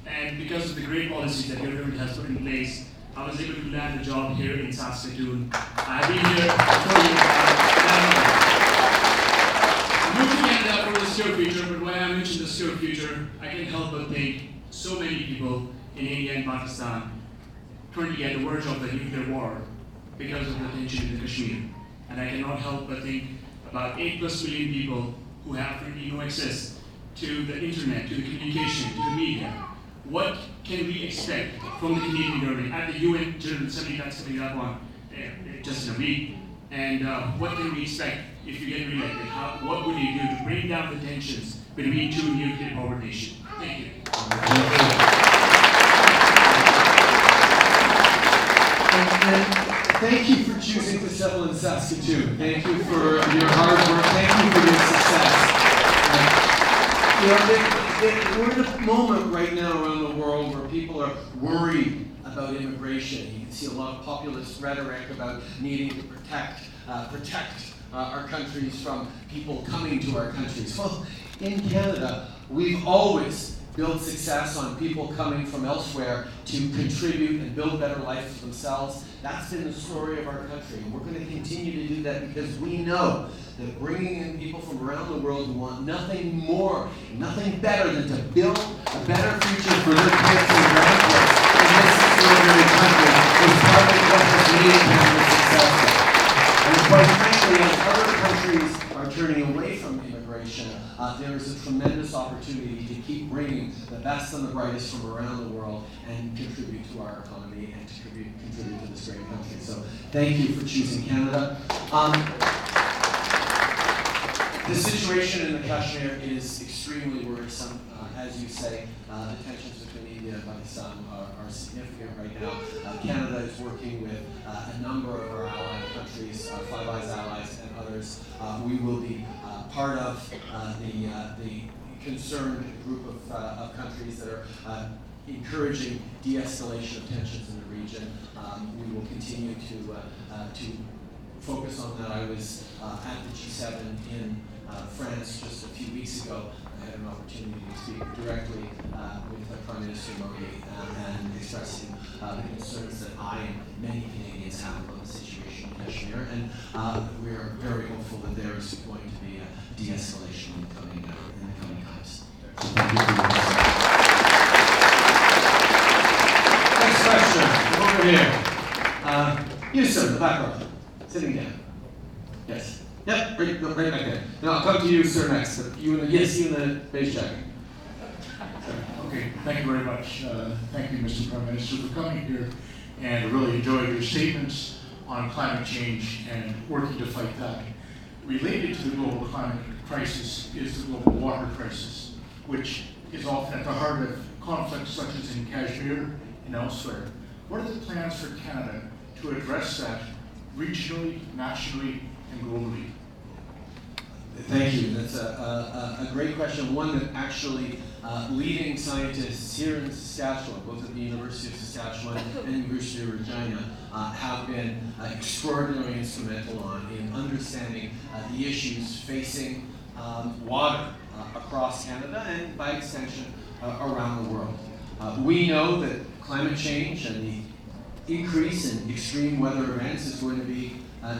And because of the great policies that your government has put in place, I was able to land a job here in Saskatoon. I've been here for 4 years. I moved to Canada for the secure future, but when I mention the secure future, I can't help but think so many people in India and Pakistan currently at the verge of the nuclear war because of the tension in Kashmir. And I cannot help but think about 8+ million people who have currently no access to the internet, to the communication, to the media. What can we expect from the Canadian government at the UN General Assembly that's coming up on just in a week? And what can we expect if you get reelected? What would you do to bring down the tensions between two nuclear power nations? Thank you. Thank you for choosing to settle in Saskatoon. Thank you for your hard work. Thank you for your success. We're in a moment right now around the world where people are worried about immigration. You can see a lot of populist rhetoric about needing to protect our countries from people coming to our countries. Well, in Canada, we've always built success on people coming from elsewhere to contribute and build better lives for themselves. That's been the story of our country, and we're going to continue to do that because we know that bringing in people from around the world who want nothing more, nothing better than to build a better future for their kids and grandkids in this extraordinary country is part of what has made Canada successful. And quite frankly, as other countries are turning away from immigration, there is a tremendous opportunity to keep bringing the best and the brightest from around the world and contribute to our economy and contribute to this great country. So thank you for choosing Canada. The situation in the Kashmir is extremely worrisome. As you say, the tensions between India and Pakistan are significant right now. Canada is working with a number of our allied countries, Five Eyes allies and others. We will be part of the concerned group of countries that are encouraging de-escalation of tensions in the region. We will continue to focus on that. I was at the G7 in France just a few weeks ago. I had an opportunity to speak directly with Prime Minister Modi and expressing the concerns that I and many Canadians have about the situation in Kashmir. And we are very hopeful that there is going to be a de-escalation in the coming times. Thank you for your Next question, over here. You, sir, in the back row, sitting down. Yes. Yep, right back there. Now I'll come to you, sir, next. You in the beige jacket. Okay, thank you very much. Thank you, Mr. Prime Minister, for coming here, and I really enjoyed your statements on climate change and working to fight that. Related to the global climate crisis is the global water crisis, which is often at the heart of conflicts such as in Kashmir and elsewhere. What are the plans for Canada to address that regionally, nationally, and globally? Thank you. That's a great question, one that actually leading scientists here in Saskatchewan, both at the University of Saskatchewan and University of Regina, have been extraordinarily instrumental in understanding the issues facing water across Canada and by extension around the world. We know that climate change and the increase in extreme weather events is going to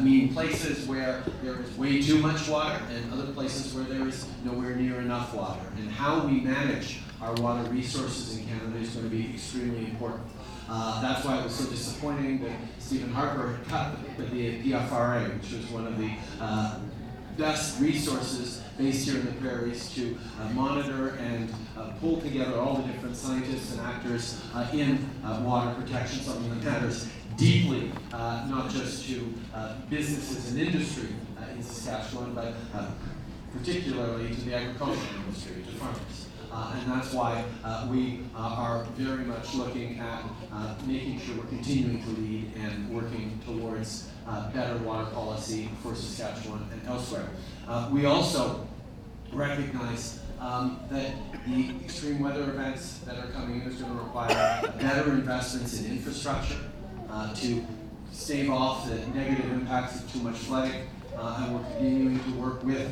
mean places where there is way too much water and other places where there is nowhere near enough water. And how we manage our water resources in Canada is going to be extremely important. That's why it was so disappointing that Stephen Harper cut the PFRA, which was one of the best resources based here in the prairies to monitor and pull together all the different scientists and actors in water protection, something that matters deeply, not just to businesses and industry in Saskatchewan, but particularly to the agricultural industry, to farmers. And that's why we are very much looking at making sure we're continuing to lead and working towards better water policy for Saskatchewan and elsewhere. We also recognize that the extreme weather events that are coming in is going to require better investments in infrastructure to stave off the negative impacts of too much flooding, and we're continuing to work with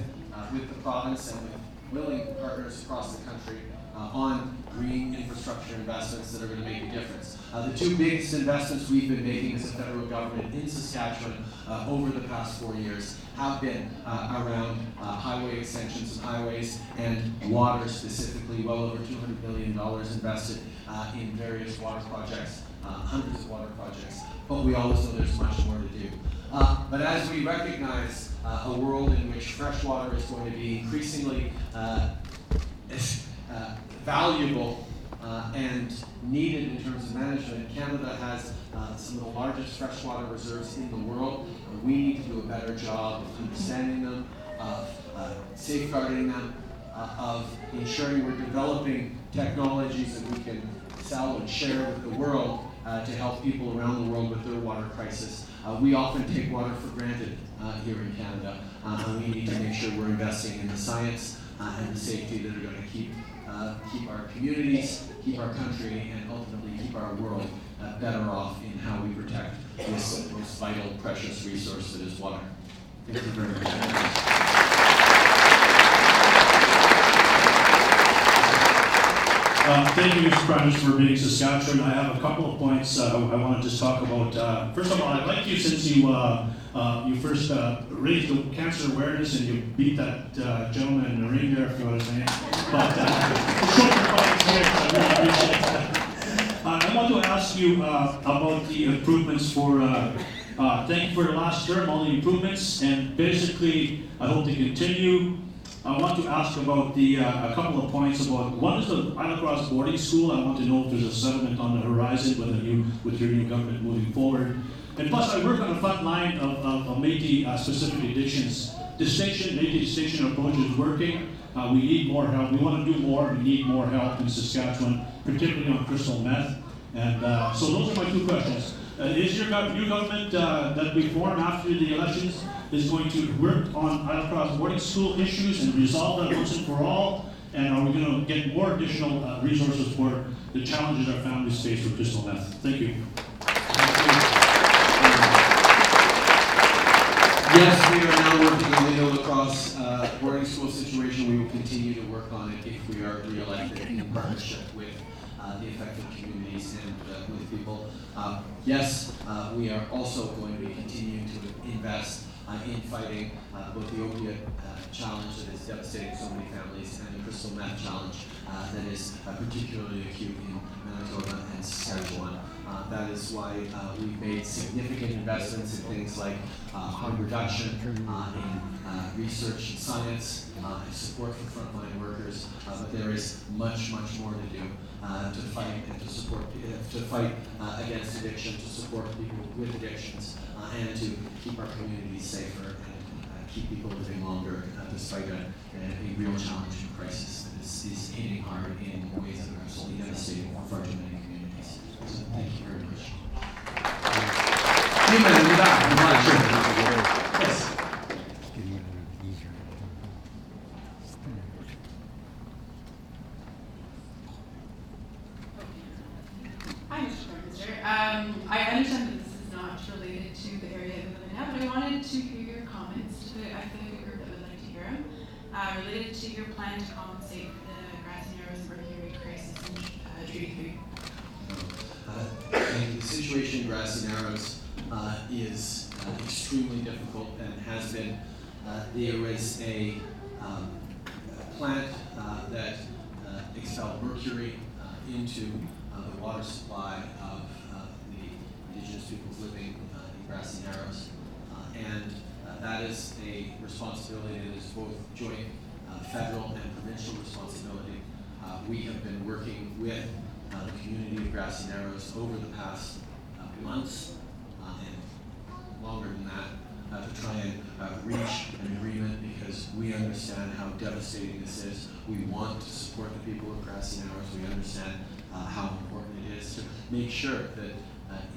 the province and with willing partners across the country on green infrastructure investments that are going to make a difference. The two biggest investments we've been making as a federal government in Saskatchewan over the past 4 years have been around highway extensions and highways and water specifically. Well over $200 million invested in various water projects, hundreds of water projects. But we always know there's much more to do. But as we recognize a world in which fresh water is going to be increasingly valuable and needed in terms of management, Canada has some of the largest freshwater reserves in the world. We need to do a better job of understanding them, of safeguarding them, of ensuring we're developing technologies that we can sell and share with the world to help people around the world with their water crisis. We often take water for granted here in Canada, and we need to make sure we're investing in the science and the safety that are going to keep our communities, keep our country, and ultimately keep our world better off in how we protect this most vital, precious resource that is water. Thank you very much. Thank you, Mr. Prime Minister, for being Saskatchewan. I have a couple of points I want to just talk about. First of all, I'd like you, since you first raised the cancer awareness and you beat that gentleman in the ring there, I forgot his name. But short I really appreciate that. I want to ask you about the improvements for. Thank you for the last term, all the improvements, and basically, I hope to continue. I want to ask about a couple of points about, one is the Isle Cross boarding school. I want to know if there's a settlement on the horizon with your new government moving forward. And plus, I work on the front line of Métis specific addictions. Métis distinction approach is working. We need more help. We want to do more. We need more help in Saskatchewan, particularly on crystal meth. And so those are my two questions. Is your new government that we form after the elections is going to work on Isle Cross boarding school issues and resolve that once and for all? And are we going to get more additional resources for the challenges our families face with crystal meth? Thank you. Yes, we are now working on the Isle Cross boarding school situation. We will continue to work on it if we are re-elected in partnership with the affected communities and with people. Yes, we are also going to be continuing to invest in fighting both the opiate challenge that is devastating so many families and the crystal meth challenge that is particularly acute in Manitoba and Saskatchewan. That is why we've made significant investments in things like harm reduction, in research and science, and support for frontline workers. But there is much, much more to do to fight and to support, to fight against addiction, to support people with addictions, and to keep our communities safer and keep people living longer despite a real challenging crisis that is hitting hard in ways that are absolutely devastating for far too many communities. So thank you very much. You men in the back, I'm not sure. Yes. Hi, Mr. Prime Minister. I understand that this is not related to the area we live in now, but I wanted to hear your comments. I feel like a group that would like to hear them. Related to your plan to compensate for the Grassy Narrows and mercury crisis in Treaty 3. The situation in Grassy Narrows is extremely difficult and has been. There is a plant that expelled mercury into the water supply of the Indigenous peoples living in Grassy Narrows. And that is a responsibility that is both joint federal and provincial responsibility. We have been working with the community of Grassy Narrows over the past months and longer than that to try and reach an agreement because we understand how devastating this is. We want to support the people of Grassy Narrows. We understand how important it is to make sure that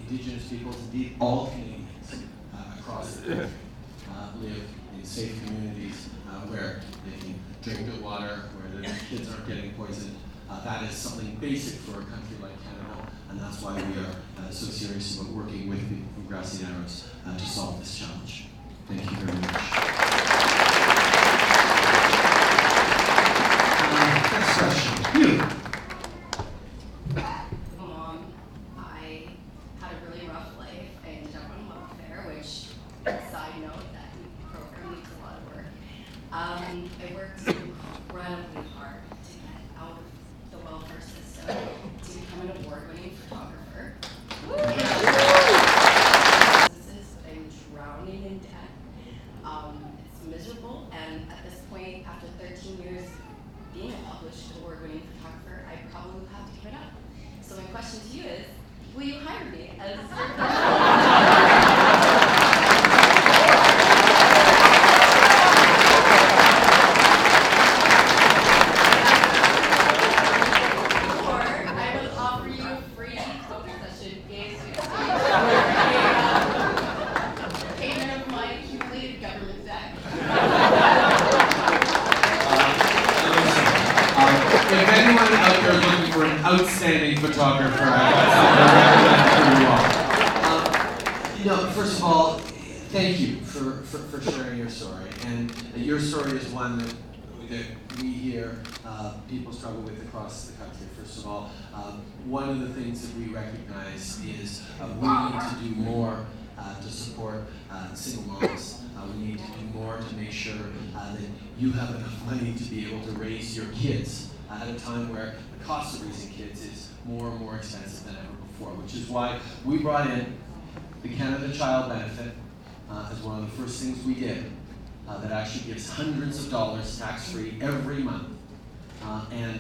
Indigenous peoples, indeed all Canadians across the country, live in safe communities where they can drink good water, where their kids aren't getting poisoned. That is something basic for a country like Canada, and that's why we are so serious about working with people from Grassy Narrows to solve this challenge. Thank you very much. Next question. You. award-winning photographer. I'm drowning in debt. It's miserable, and at this point, after 13 years being a published award-winning photographer, I probably will have to give it up. So my question to you is, will you hire me as or I will offer you a free photo session if you payment of my accumulated government debt. If anyone out there is looking for an outstanding photographer, I've got something first of all, thank you for sharing your story. And your story is one that we hear people struggle with across the country. First of all, one of the things that we recognize is we need to do more to support single moms. We need to do more to make sure that you have enough money to be able to raise your kids at a time where the cost of raising kids is more and more expensive than ever before, which is why we brought in the Canada Child Benefit as one of the first things we did that actually gives hundreds of dollars tax-free every month and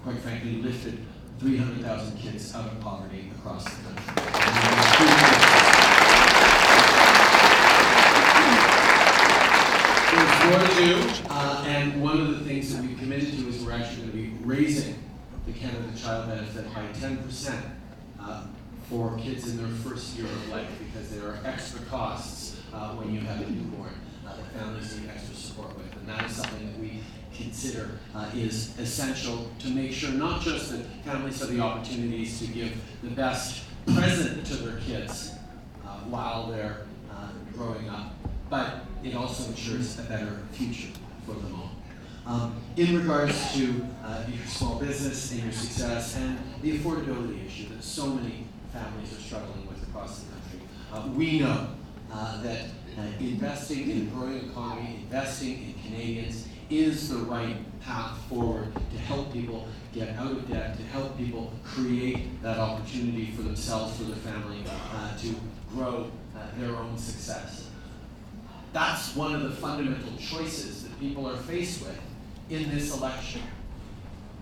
quite frankly lifted 300,000 kids out of poverty across the country. There's more to do, and one of the things that we've committed to is we're actually going to be raising the Canada Child Benefit by 10% for kids in their first year of life, because there are extra costs when you have a newborn that families need extra support with, and that is something that we consider is essential to make sure not just that families have the opportunities to give the best present to their kids while they're growing up, but it also ensures a better future for them all. In regards to your small business and your success and the affordability issue that so many families are struggling with across the country, we know that investing in a growing economy, investing in Canadians is the right path forward to help people get out of debt, to help people create that opportunity for themselves, for their family, to grow their own success. That's one of the fundamental choices that people are faced with in this election.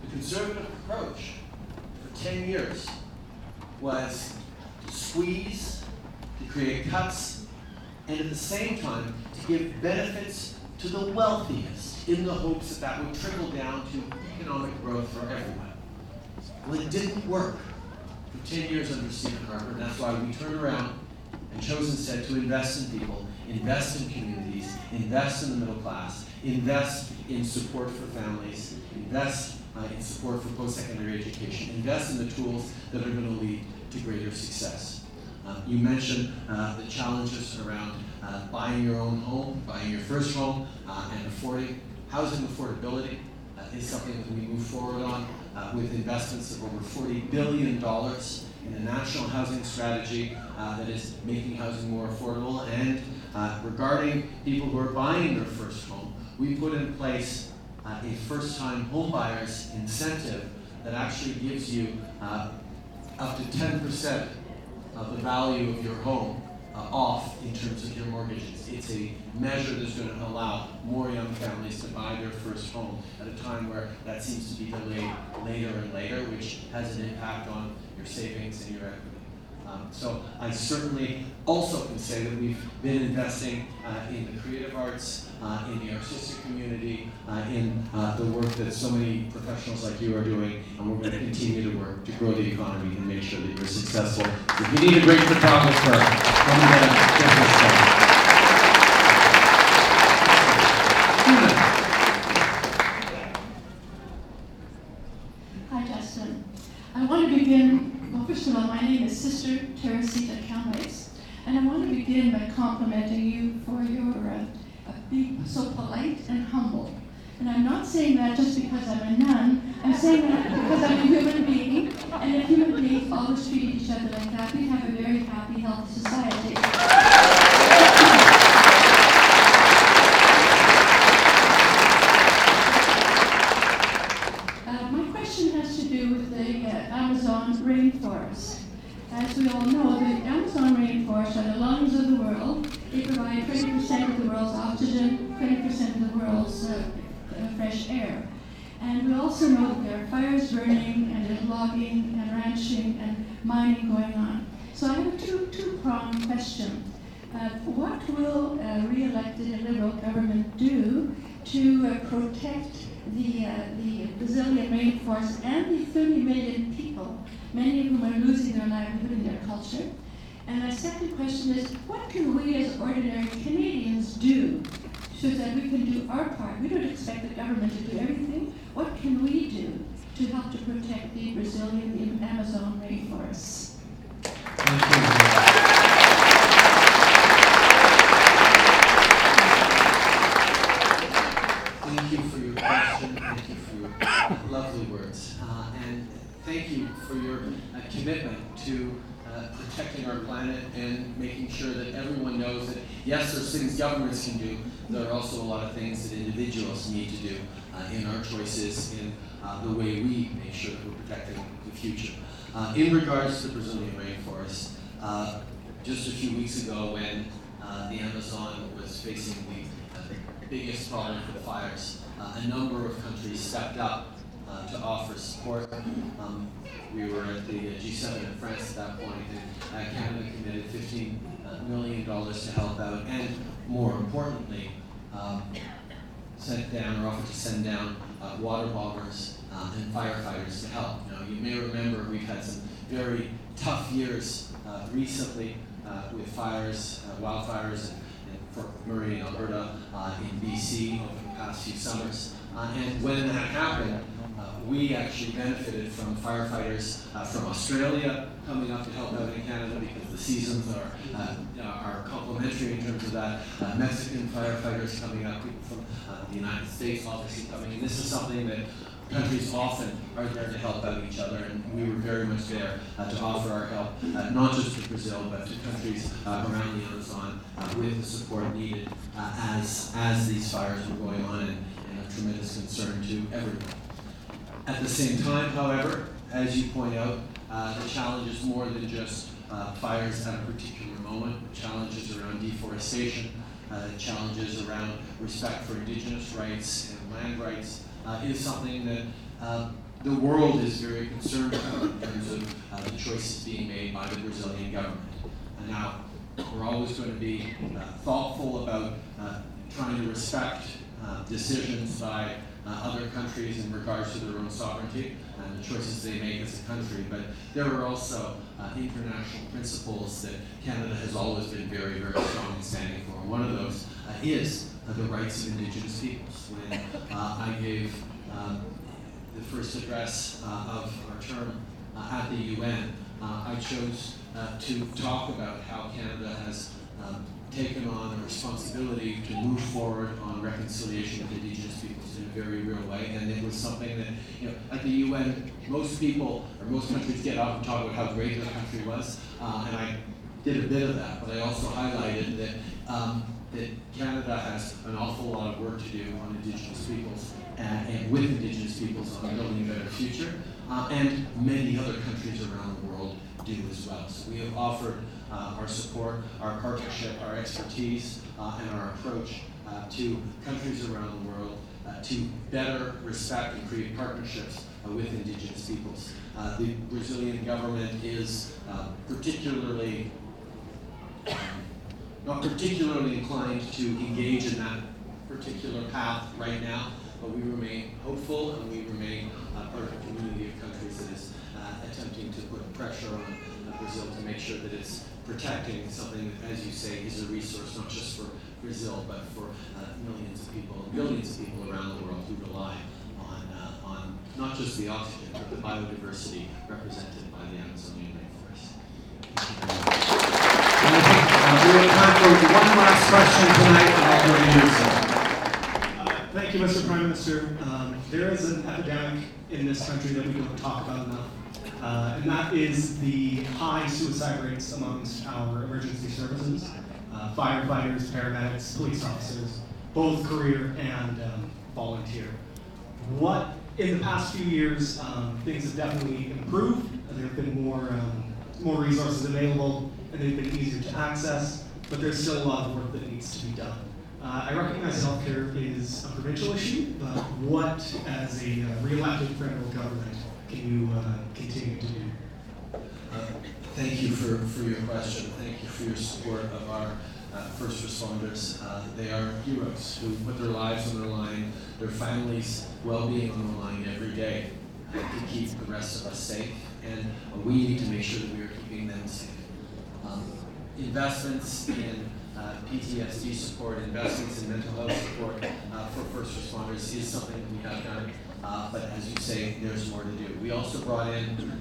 The Conservative approach for 10 years was to squeeze, to create cuts, and at the same time to give benefits to the wealthiest in the hopes that that would trickle down to economic growth for everyone. Well, it didn't work for 10 years under Stephen Harper, and that's why we turned around and chose instead to invest in people, invest in communities, invest in the middle class, invest in support for families, invest in support for post-secondary education, invest in the tools that are going to lead to greater success. You mentioned the challenges around buying your own home, buying your first home, and affording. Housing affordability is something that we move forward on with investments of over $40 billion in a national housing strategy that is making housing more affordable. And regarding people who are buying their first home, we put in place a first-time home buyers incentive that actually gives you up to 10% of the value of your home off in terms of your mortgages. It's a measure that's going to allow more young families to buy their first home at a time where that seems to be delayed later and later, which has an impact on your savings and your equity. So I certainly also can say that we've been investing in the creative arts, in the artistic community, in the work that so many professionals like you are doing, and we're going to continue to work to grow the economy and make sure that you're successful. If you need a great photographer, come and get this done. Hi, Justin. I want to begin, well, first of all, my name is Sister Teresita Calmace, and I want to begin by complimenting you for your being so polite and humble. And I'm not saying that just because I'm a nun. I'm saying that because I'm a human being, and if human beings always treated each other like that, we'd have a very happy, healthy society. My question has to do do with the Amazon rainforest. As we all know, the Amazon rainforest are the lungs of the world. They provide 20% of the world's oxygen, 20% of the world's fresh air. And we also know that there are fires burning, and there's logging and ranching and mining going on. So I have a two-pronged question. What will a re-elected Liberal government do to protect the Brazilian rainforest and the 30 million people, many of whom are losing their livelihood and their culture? And my second question is, what can we as ordinary Canadians do so that we can do our part? We don't expect the government to do everything. What can we do to help to protect the Brazilian, the Amazon rainforests? Thank you for your question. Thank you for your lovely words. And thank you for your commitment to protecting our planet and making sure that everyone knows that, yes, there's things governments can do. There are also a lot of things that individuals need to do in our choices, in the way we make sure that we're protecting the future. In regards to the Brazilian rainforest, just a few weeks ago when the Amazon was facing the biggest problem for the fires, a number of countries stepped up to offer support. We were at the G7 in France at that point, and Canada committed $15 million to help out, and more importantly, sent down or offered to send down water bombers and firefighters to help. Now, you may remember we've had some very tough years recently with fires, wildfires, in Fort McMurray in Alberta, in BC over the past few summers. And when that happened, we actually benefited from firefighters from Australia coming up to help out in Canada because the seasons are complementary in terms of that. Mexican firefighters coming up, people from the United States obviously coming. And this is something that countries often are there to help out each other, and we were very much there to offer our help, not just to Brazil, but to countries around the Amazon with the support needed as these fires were going on, and a tremendous concern to everyone. At the same time, however, as you point out, the challenge is more than just fires at a particular moment. Challenges around deforestation, challenges around respect for Indigenous rights and land rights is something that the world is very concerned about in terms of the choices being made by the Brazilian government. And now, we're always going to be thoughtful about trying to respect decisions by other countries in regards to their own sovereignty and the choices they make as a country, but there are also international principles that Canada has always been very, very strong in standing for. One of those is the rights of Indigenous peoples. When I gave the first address of our term at the UN, I chose to talk about how Canada has taken on a responsibility to move forward on reconciliation with Indigenous peoples in a very real way, and it was something that, at the UN, most people, or most countries get up and talk about how great their country was, and I did a bit of that, but I also highlighted that that Canada has an awful lot of work to do on Indigenous peoples and with Indigenous peoples on building a better future, and many other countries around the world do as well. So we have offered our support, our partnership, our expertise, and our approach to countries around the world to better respect and create partnerships with Indigenous peoples. The Brazilian government is not particularly inclined to engage in that particular path right now, but we remain hopeful, and we remain part of a community of countries that is attempting to put pressure on Brazil to make sure that it's protecting something that, as you say, is a resource not just for Brazil, but for millions of people, billions of people around the world who rely on not just the oxygen, but the biodiversity represented by the Amazonian rainforest. We have time for one last question tonight, and I'll go to you, sir. Thank you, Mr. Prime Minister. There is an epidemic in this country that we don't talk about enough, and that is the high suicide rates amongst our emergency services, firefighters, paramedics, police officers, both career and volunteer. What in the past few years, things have definitely improved. There have been more resources available, and they've been easier to access, but there's still a lot of work that needs to be done. I recognize healthcare is a provincial issue, but what, as a re-elected federal government, can you continue to do? Thank you for your question. Thank you for your support of our first responders. They are heroes who put their lives on the line, their families' well-being on the line every day to keep the rest of us safe, and we need to make sure that we are keeping them safe. Investments in PTSD support, investments in mental health support for first responders is something that we have done, but as you say, there's more to do. We also brought in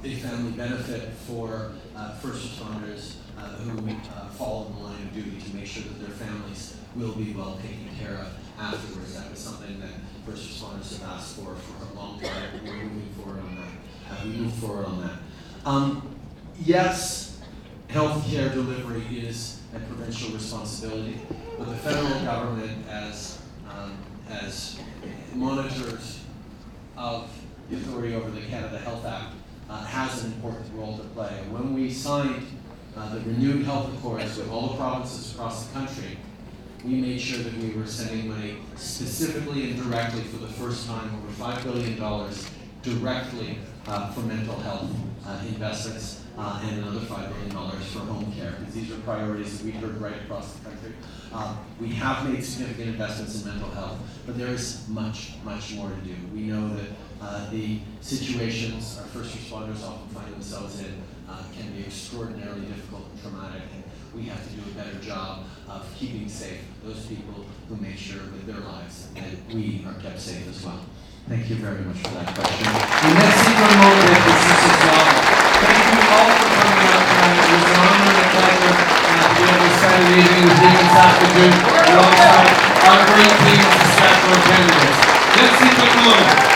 a family benefit for first responders who fall in the line of duty to make sure that their families will be well taken care of afterwards. That was something that first responders have asked for a long time, and we're moving forward on that. We move forward on that. Yes, healthcare delivery is a provincial responsibility, but the federal government, as monitors of the authority over the Canada Health Act, has an important role to play. And when we signed the renewed health accords with all the provinces across the country, we made sure that we were sending money specifically and directly for the first time, over $5 billion directly for mental health investments, and another $5 billion for home care, because these are priorities that we heard right across the country. We have made significant investments in mental health, but there is much, much more to do. We know that the situations our first responders often find themselves in can be extraordinarily difficult and traumatic, and we have to do a better job of keeping safe those people who make sure with their lives that we are kept safe as well. Thank you very much for that question. And merci tout le monde d'être ici ce soir. Thank you all for coming out tonight. It was an honor and a pleasure to be able to spend an evening with you in Saskatoon alongside our great team of Saskatchewan candidates. Merci tout le monde.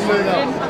Straight up.